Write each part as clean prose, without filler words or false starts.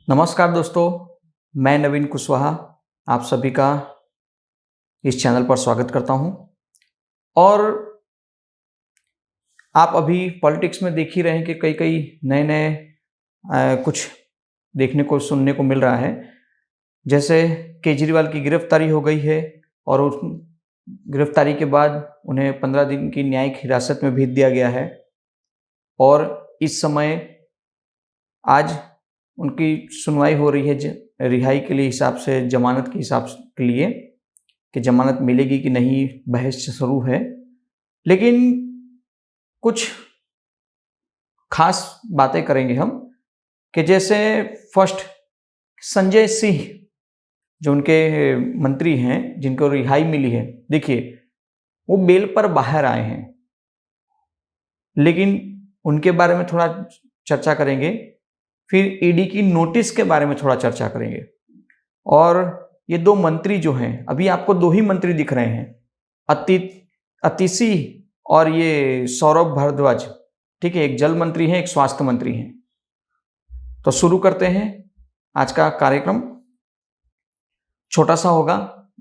नमस्कार दोस्तों, मैं नवीन कुशवाहा आप सभी का इस चैनल पर स्वागत करता हूं। और आप अभी पॉलिटिक्स में देख ही रहे हैं कि कई नए कुछ देखने को सुनने को मिल रहा है। जैसे केजरीवाल की गिरफ्तारी हो गई है और उस गिरफ्तारी के बाद उन्हें 15 दिन की न्यायिक हिरासत में भेज दिया गया है। और इस समय आज उनकी सुनवाई हो रही है रिहाई के लिए, हिसाब से जमानत के हिसाब के लिए कि जमानत मिलेगी कि नहीं, बहस शुरू है। लेकिन कुछ खास बातें करेंगे हम कि जैसे फर्स्ट संजय सिंह जो उनके मंत्री हैं जिनको रिहाई मिली है, देखिए वो बेल पर बाहर आए हैं, लेकिन उनके बारे में थोड़ा चर्चा करेंगे। फिर ईडी की नोटिस के बारे में थोड़ा चर्चा करेंगे। और ये दो मंत्री जो हैं, अभी आपको दो ही मंत्री दिख रहे हैं, अतिशी और ये सौरभ भारद्वाज, ठीक है। एक जल मंत्री हैं, एक स्वास्थ्य मंत्री हैं। तो शुरू करते हैं आज का कार्यक्रम। छोटा सा होगा,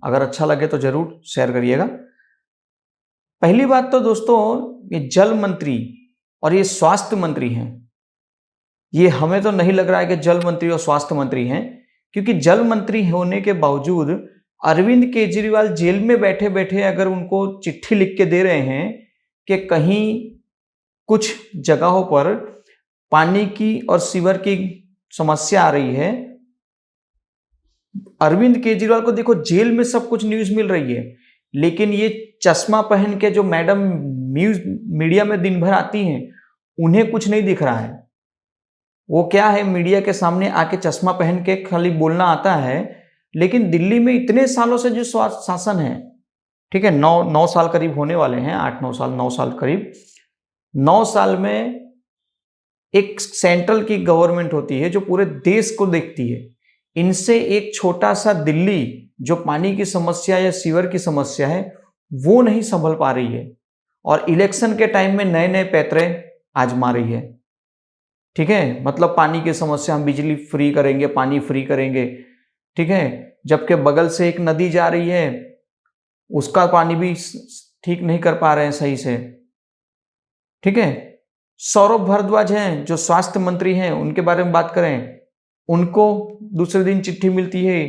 अगर अच्छा लगे तो जरूर शेयर करिएगा। पहली बात तो दोस्तों, ये जल मंत्री और ये स्वास्थ्य मंत्री हैं। ये हमें तो नहीं लग रहा है कि जल मंत्री और स्वास्थ्य मंत्री हैं, क्योंकि जल मंत्री होने के बावजूद अरविंद केजरीवाल जेल में बैठे बैठे अगर उनको चिट्ठी लिख के दे रहे हैं कि कहीं कुछ जगहों पर पानी की और सीवर की समस्या आ रही है। अरविंद केजरीवाल को देखो जेल में सब कुछ न्यूज मिल रही है, लेकिन ये चश्मा पहन के जो मैडम न्यूज मीडिया में दिन भर आती हैं, उन्हें कुछ नहीं दिख रहा है। वो क्या है, मीडिया के सामने आके चश्मा पहन के खाली बोलना आता है। लेकिन दिल्ली में इतने सालों से जो शासन है, ठीक है, 9 साल करीब होने वाले हैं, 9 साल करीब। 9 साल में एक सेंट्रल की गवर्नमेंट होती है जो पूरे देश को देखती है। इनसे एक छोटा सा दिल्ली जो पानी की समस्या या सीवर की समस्या है वो नहीं संभल पा रही है, और इलेक्शन के टाइम में नए नए पैतरे आजमा रही है, ठीक है। मतलब पानी की समस्या, हम बिजली फ्री करेंगे, पानी फ्री करेंगे, ठीक है। जबकि बगल से एक नदी जा रही है, उसका पानी भी ठीक नहीं कर पा रहे हैं सही से, ठीक है। सौरभ भारद्वाज हैं जो स्वास्थ्य मंत्री हैं, उनके बारे में बात करें, उनको दूसरे दिन चिट्ठी मिलती है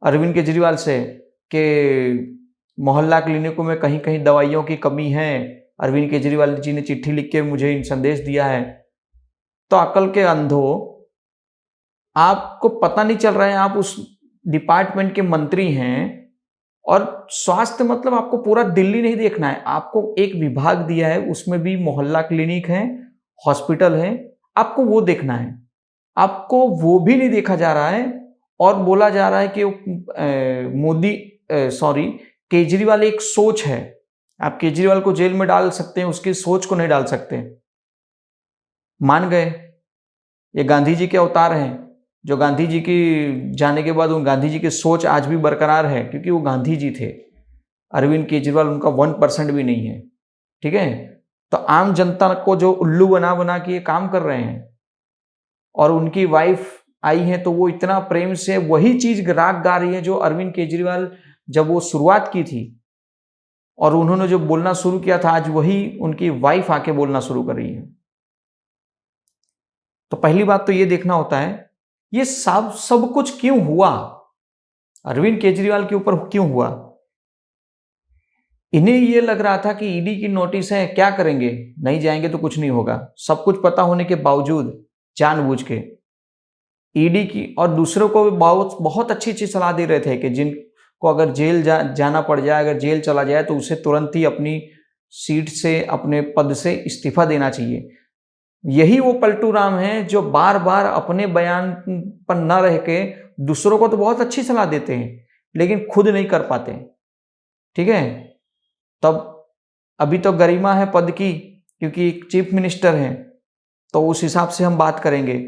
अरविंद केजरीवाल से कि मोहल्ला क्लिनिकों में कहीं कहीं दवाइयों की कमी है। अरविंद केजरीवाल जी ने चिट्ठी लिख के मुझे संदेश दिया है। तो अकल के अंधो, आपको पता नहीं चल रहा है, आप उस डिपार्टमेंट के मंत्री हैं। और स्वास्थ्य मतलब आपको पूरा दिल्ली नहीं देखना है, आपको एक विभाग दिया है, उसमें भी मोहल्ला क्लिनिक है, हॉस्पिटल है, आपको वो देखना है। आपको वो भी नहीं देखा जा रहा है, और बोला जा रहा है कि केजरीवाल एक सोच है। आप केजरीवाल को जेल में डाल सकते हैं, उसकी सोच को नहीं डाल सकते। मान गए ये गांधी जी के अवतार हैं, जो गांधी जी की जाने के बाद उन गांधी जी की सोच आज भी बरकरार है, क्योंकि वो गांधी जी थे। अरविंद केजरीवाल उनका 1% भी नहीं है, ठीक है। तो आम जनता को जो उल्लू बना बना के ये काम कर रहे हैं। और उनकी वाइफ आई है तो वो इतना प्रेम से वही चीज राग गा रही है जो अरविंद केजरीवाल जब वो शुरुआत की थी और उन्होंने जो बोलना शुरू किया था, आज वही उनकी वाइफ आके बोलना शुरू कर रही है। तो पहली बात तो ये देखना होता है, ये सब कुछ क्यों हुआ, अरविंद केजरीवाल के ऊपर क्यों हुआ। इन्हें ये लग रहा था कि ईडी की नोटिस है, क्या करेंगे, नहीं जाएंगे तो कुछ नहीं होगा। सब कुछ पता होने के बावजूद जानबूझ के ईडी की और दूसरों को भी बहुत अच्छी सलाह दे रहे थे कि जिनको अगर जेल जाना पड़ जाए, अगर जेल चला जाए तो उसे तुरंत ही अपनी सीट से, अपने पद से इस्तीफा देना चाहिए। यही वो पलटू राम हैं जो बार बार अपने बयान पर न रह के दूसरों को तो बहुत अच्छी सलाह देते हैं, लेकिन खुद नहीं कर पाते, ठीक है। तब अभी तो गरिमा है पद की, क्योंकि एक चीफ मिनिस्टर हैं, तो उस हिसाब से हम बात करेंगे,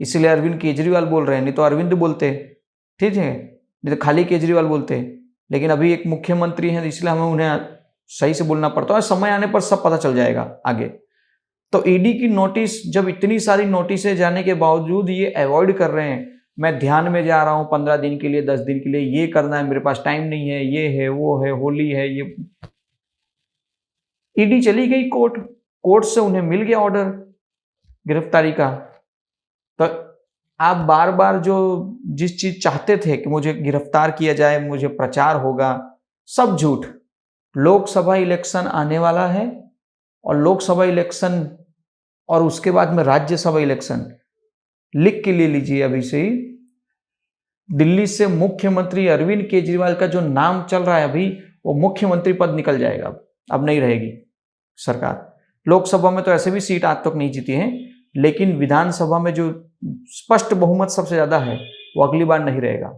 इसलिए अरविंद केजरीवाल बोल रहे हैं, नहीं तो अरविंद बोलते, ठीक है, नहीं तो खाली केजरीवाल बोलते। लेकिन अभी एक मुख्यमंत्री हैं, इसलिए हमें उन्हें सही से बोलना पड़ता है। समय आने पर सब पता चल जाएगा आगे। तो ईडी की नोटिस, जब इतनी सारी नोटिसें जाने के बावजूद ये अवॉइड कर रहे हैं, मैं ध्यान में जा रहा हूं 15 दिन के लिए, 10 दिन के लिए, ये करना है, मेरे पास टाइम नहीं है, ये है, वो है, होली है, ये। ईडी चली गई कोर्ट, कोर्ट से उन्हें मिल गया ऑर्डर गिरफ्तारी का। तो आप बार बार जो जिस चीज चाहते थे कि मुझे गिरफ्तार किया जाए, मुझे प्रचार होगा, सब झूठ। लोकसभा इलेक्शन आने वाला है, और लोकसभा इलेक्शन और उसके बाद में राज्यसभा इलेक्शन, लिख के ले लीजिए अभी से ही। दिल्ली से मुख्यमंत्री अरविंद केजरीवाल का जो नाम चल रहा है अभी, वो मुख्यमंत्री पद निकल जाएगा, अब नहीं रहेगी सरकार। लोकसभा में तो ऐसे भी सीट आज तक नहीं जीती है, लेकिन विधानसभा में जो स्पष्ट बहुमत सबसे ज्यादा है, वो अगली बार नहीं रहेगा।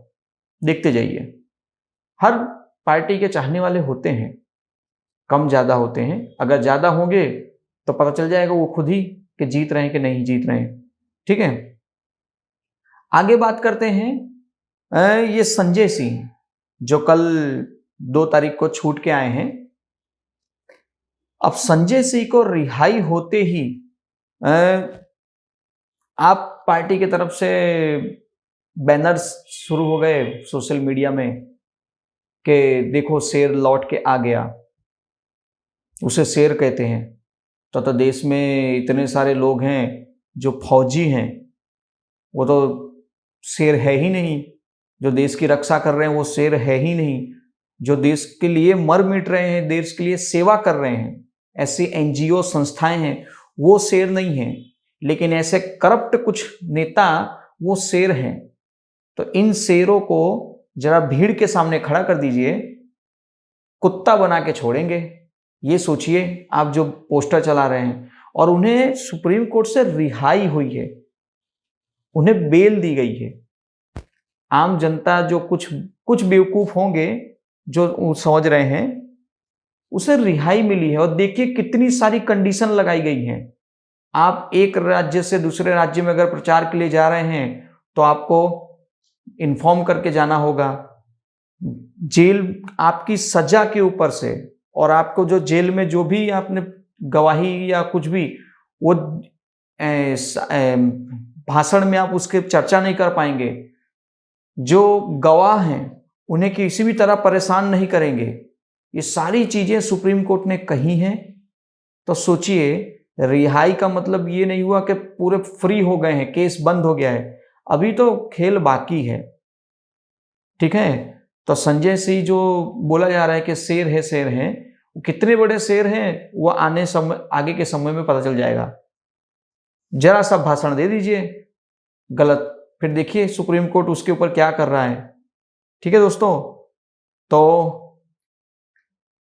देखते जाइए। हर पार्टी के चाहने वाले होते हैं, कम ज्यादा होते हैं। अगर ज्यादा होंगे तो पता चल जाएगा वो खुद ही कि जीत रहे हैं कि नहीं जीत रहे हैं। ठीक है, आगे बात करते हैं। ये संजय सिंह जो कल 2 तारीख को छूट के आए हैं, अब संजय सिंह को रिहाई होते ही आप पार्टी की तरफ से बैनर्स शुरू हो गए सोशल मीडिया में कि देखो शेर लौट के आ गया, उसे शेर कहते हैं। तो देश में इतने सारे लोग हैं जो फौजी हैं, वो तो शेर है ही नहीं। जो देश की रक्षा कर रहे हैं वो शेर है ही नहीं। जो देश के लिए मर मिट रहे हैं, देश के लिए सेवा कर रहे हैं, ऐसी एनजीओ संस्थाएं हैं, वो शेर नहीं हैं। लेकिन ऐसे करप्ट कुछ नेता वो शेर हैं। तो इन शेरों को जरा भीड़ के सामने खड़ा कर दीजिए, कुत्ता बना के छोड़ेंगे। ये सोचिए आप जो पोस्टर चला रहे हैं। और उन्हें सुप्रीम कोर्ट से रिहाई हुई है, उन्हें बेल दी गई है। आम जनता जो कुछ बेवकूफ होंगे जो समझ रहे हैं, उसे रिहाई मिली है। और देखिए कितनी सारी कंडीशन लगाई गई हैं। आप एक राज्य से दूसरे राज्य में अगर प्रचार के लिए जा रहे हैं तो आपको इन्फॉर्म करके जाना होगा। जेल आपकी सजा के ऊपर से, और आपको जो जेल में जो भी आपने गवाही या कुछ भी, वो भाषण में आप उसके चर्चा नहीं कर पाएंगे। जो गवाह हैं उन्हें किसी भी तरह परेशान नहीं करेंगे। ये सारी चीजें सुप्रीम कोर्ट ने कही हैं। तो सोचिए, रिहाई का मतलब ये नहीं हुआ कि पूरे फ्री हो गए हैं, केस बंद हो गया है। अभी तो खेल बाकी है। ठीक है, तो संजय सिंह जो बोला जा रहा है कि शेर है, शेर हैं, कितने बड़े शेर हैं वो आगे के समय में पता चल जाएगा। जरा सा भाषण दे दीजिए गलत, फिर देखिए सुप्रीम कोर्ट उसके ऊपर क्या कर रहा है। ठीक है दोस्तों, तो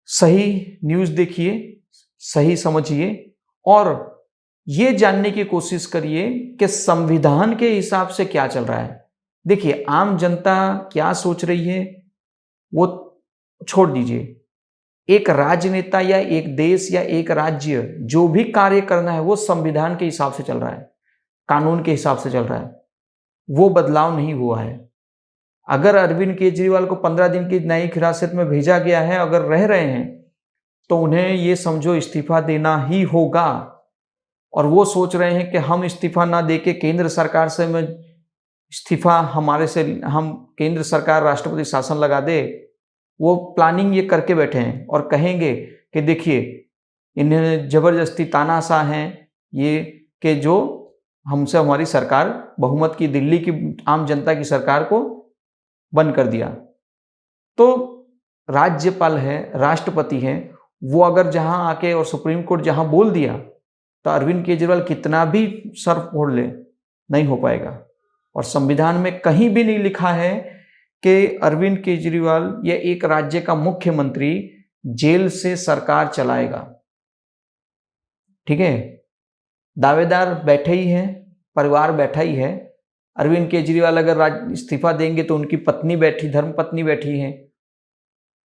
सही न्यूज देखिए, सही समझिए, और ये जानने की कोशिश करिए कि संविधान के हिसाब से क्या चल रहा है। देखिए आम जनता क्या सोच रही है वो छोड़ दीजिए। एक राजनेता या एक देश या एक राज्य जो भी कार्य करना है वो संविधान के हिसाब से चल रहा है, कानून के हिसाब से चल रहा है। वो बदलाव नहीं हुआ है। अगर अरविंद केजरीवाल को 15 दिन की न्यायिक हिरासत में भेजा गया है, अगर रह रहे हैं, तो उन्हें ये समझो इस्तीफा देना ही होगा। और वो सोच रहे हैं कि हम इस्तीफा ना देके केंद्र सरकार से में इस्तीफा हम केंद्र सरकार राष्ट्रपति शासन लगा दे। वो प्लानिंग ये करके बैठे हैं और कहेंगे कि देखिए इन्हें जबरदस्ती तानाशाह हैं ये, कि जो हमसे हमारी सरकार, बहुमत की दिल्ली की आम जनता की सरकार को बंद कर दिया। तो राज्यपाल है, राष्ट्रपति हैं, वो अगर जहां आके और सुप्रीम कोर्ट जहां बोल दिया तो अरविंद केजरीवाल कितना भी सर फोड़ ले, नहीं हो पाएगा। और संविधान में कहीं भी नहीं लिखा है कि अरविंद केजरीवाल या एक राज्य का मुख्यमंत्री जेल से सरकार चलाएगा। ठीक है, दावेदार बैठे ही हैं, परिवार बैठा ही है। अरविंद केजरीवाल अगर इस्तीफा देंगे तो उनकी पत्नी बैठी, धर्मपत्नी बैठी है।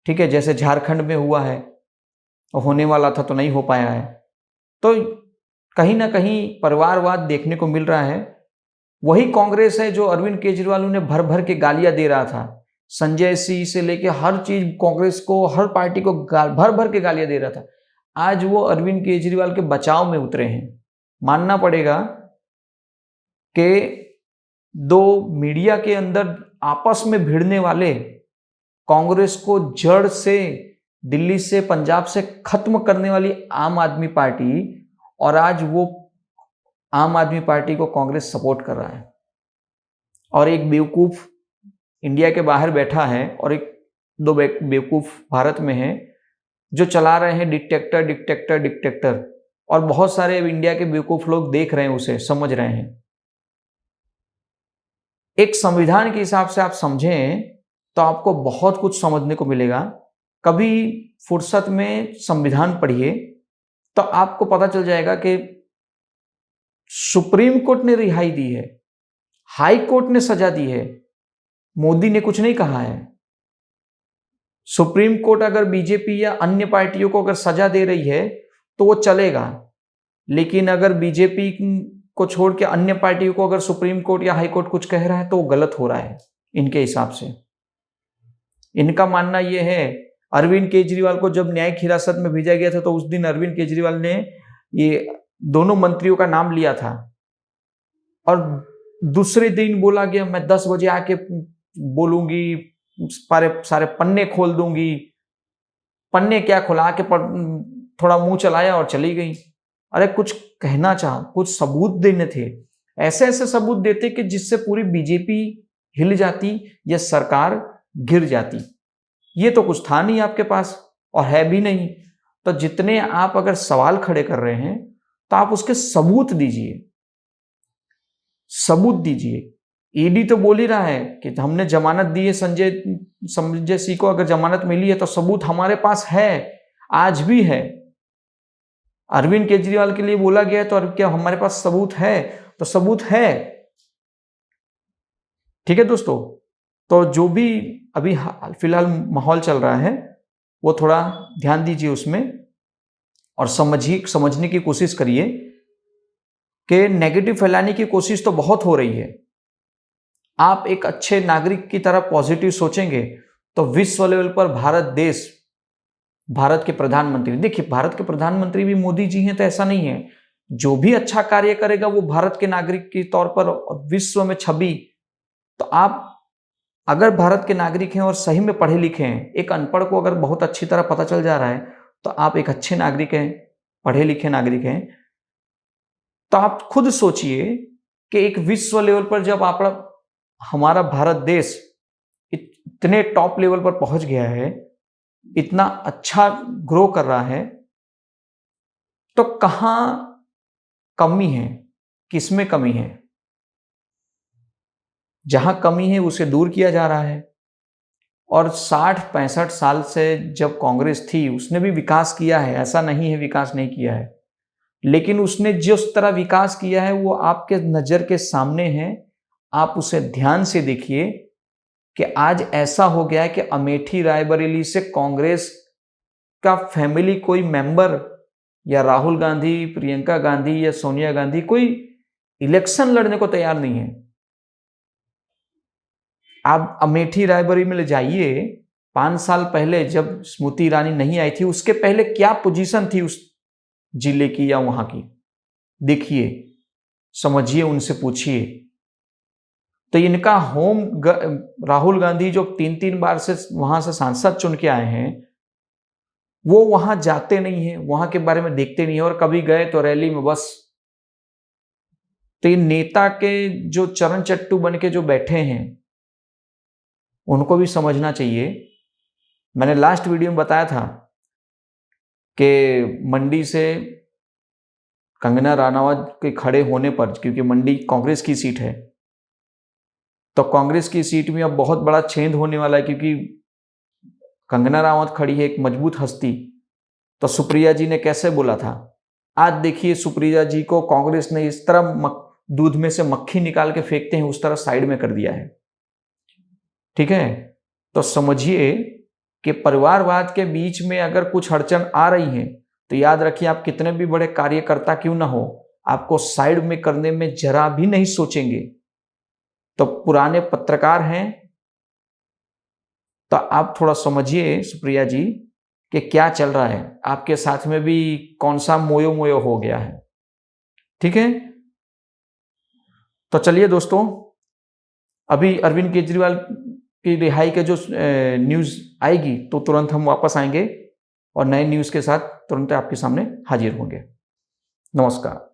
ठीक है, जैसे झारखंड में हुआ है, और होने वाला था तो नहीं हो पाया है। तो कहीं ना कहीं परिवारवाद देखने को मिल रहा है। वही कांग्रेस है जो अरविंद केजरीवाल उन्हें भर भर के गालियां दे रहा था। संजय सिंह से लेके हर चीज कांग्रेस को, हर पार्टी को भर भर के गालियां दे रहा था। आज वो अरविंद केजरीवाल के बचाव में उतरे हैं। मानना पड़ेगा कि दो मीडिया के अंदर आपस में भिड़ने वाले कांग्रेस को जड़ से, दिल्ली से, पंजाब से खत्म करने वाली आम आदमी पार्टी, और आज वो आम आदमी पार्टी को कांग्रेस सपोर्ट कर रहा है, और एक बेवकूफ इंडिया के बाहर बैठा है और एक दो बेवकूफ भारत में है जो चला रहे हैं डिक्टेटर डिक्टेटर डिक्टेटर, और बहुत सारे इंडिया के बेवकूफ लोग देख रहे हैं, उसे समझ रहे हैं। एक संविधान के हिसाब से आप समझें तो आपको बहुत कुछ समझने को मिलेगा। कभी फुर्सत में संविधान पढ़िए तो आपको पता चल जाएगा कि सुप्रीम कोर्ट ने रिहाई दी है, हाई कोर्ट ने सजा दी है, मोदी ने कुछ नहीं कहा है। सुप्रीम कोर्ट अगर बीजेपी या अन्य पार्टियों को अगर सजा दे रही है तो वो चलेगा, लेकिन अगर बीजेपी को छोड़ के अन्य पार्टियों को अगर सुप्रीम कोर्ट या हाई कोर्ट कुछ कह रहा है तो वो गलत हो रहा है इनके हिसाब से। इनका मानना यह है, अरविंद केजरीवाल को जब न्यायिक हिरासत में भेजा गया था तो उस दिन अरविंद केजरीवाल ने ये दोनों मंत्रियों का नाम लिया था, और दूसरे दिन बोला गया मैं 10 बजे आके बोलूंगी, सारे पन्ने खोल दूंगी। पन्ने क्या खुला के थोड़ा मुंह चलाया और चली गई। अरे कुछ कहना चाह, कुछ सबूत देने थे, ऐसे ऐसे सबूत देते कि जिससे पूरी बीजेपी हिल जाती या सरकार गिर जाती। ये तो कुछ था नहीं आपके पास, और है भी नहीं। तो जितने आप अगर सवाल खड़े कर रहे हैं तो आप उसके सबूत दीजिए, सबूत दीजिए। ईडी तो बोल ही रहा है कि हमने जमानत दी है, संजय सिंह को अगर जमानत मिली है तो सबूत हमारे पास है, आज भी है। अरविंद केजरीवाल के लिए बोला गया तो क्या हमारे पास सबूत है? तो सबूत है। ठीक है दोस्तों, तो जो भी अभी फिलहाल माहौल चल रहा है वो थोड़ा ध्यान दीजिए उसमें, और समझने की कोशिश करिए कि नेगेटिव फैलाने की कोशिश तो बहुत हो रही है। आप एक अच्छे नागरिक की तरह पॉजिटिव सोचेंगे तो विश्व लेवल पर भारत के प्रधानमंत्री, देखिए भारत के प्रधानमंत्री भी मोदी जी हैं तो ऐसा नहीं है, जो भी अच्छा कार्य करेगा वो भारत के नागरिक के तौर पर विश्व में छवि। तो आप अगर भारत के नागरिक हैं और सही में पढ़े लिखे हैं, एक अनपढ़ को अगर बहुत अच्छी तरह पता चल जा रहा है तो आप एक अच्छे नागरिक हैं, पढ़े लिखे नागरिक हैं। तो आप खुद सोचिए कि एक विश्व लेवल पर जब हमारा भारत देश इतने टॉप लेवल पर पहुंच गया है, इतना अच्छा ग्रो कर रहा है, तो कहां कमी है, किसमें कमी है? जहां कमी है उसे दूर किया जा रहा है। और 60-65 साल से जब कांग्रेस थी उसने भी विकास किया है, ऐसा नहीं है विकास नहीं किया है, लेकिन उसने जिस तरह विकास किया है वो आपके नजर के सामने है। आप उसे ध्यान से देखिए कि आज ऐसा हो गया है कि अमेठी रायबरेली से कांग्रेस का फैमिली कोई मेंबर या राहुल गांधी, प्रियंका गांधी या सोनिया गांधी कोई इलेक्शन लड़ने को तैयार नहीं है। आप अमेठी रायबरेली में ले जाइए, 5 साल पहले जब स्मृति ईरानी नहीं आई थी उसके पहले क्या पोजीशन थी उस जिले की या वहां की, देखिए, समझिए, उनसे पूछिए। तो इनका राहुल गांधी जो 3-3 बार से वहां से सांसद चुन के आए हैं, वो वहां जाते नहीं है, वहां के बारे में देखते नहीं है, और कभी गए तो रैली में बस। तो ये नेता के जो चरण चट्टू बन के जो बैठे हैं उनको भी समझना चाहिए। मैंने लास्ट वीडियो में बताया था कि मंडी से कंगना रनावत के खड़े होने पर, क्योंकि मंडी कांग्रेस की सीट है, तो कांग्रेस की सीट में अब बहुत बड़ा छेद होने वाला है, क्योंकि कंगना रनावत खड़ी है, एक मजबूत हस्ती। तो सुप्रिया जी ने कैसे बोला था, आज देखिए सुप्रिया जी को कांग्रेस ने इस तरह दूध में से मक्खी निकाल के फेंकते हैं उस तरह साइड में कर दिया है। ठीक है, तो समझिए कि परिवारवाद के बीच में अगर कुछ अड़चन आ रही है तो याद रखिए, आप कितने भी बड़े कार्यकर्ता क्यों ना हो, आपको साइड में करने में जरा भी नहीं सोचेंगे। तो पुराने पत्रकार हैं तो आप थोड़ा समझिए सुप्रिया जी कि क्या चल रहा है, आपके साथ में भी कौन सा मोयो मोयो हो गया है। ठीक है, तो चलिए दोस्तों, अभी अरविंद केजरीवाल की रिहाई के जो न्यूज़ आएगी तो तुरंत हम वापस आएंगे और नए न्यूज़ के साथ तुरंत आपके सामने हाजिर होंगे। नमस्कार।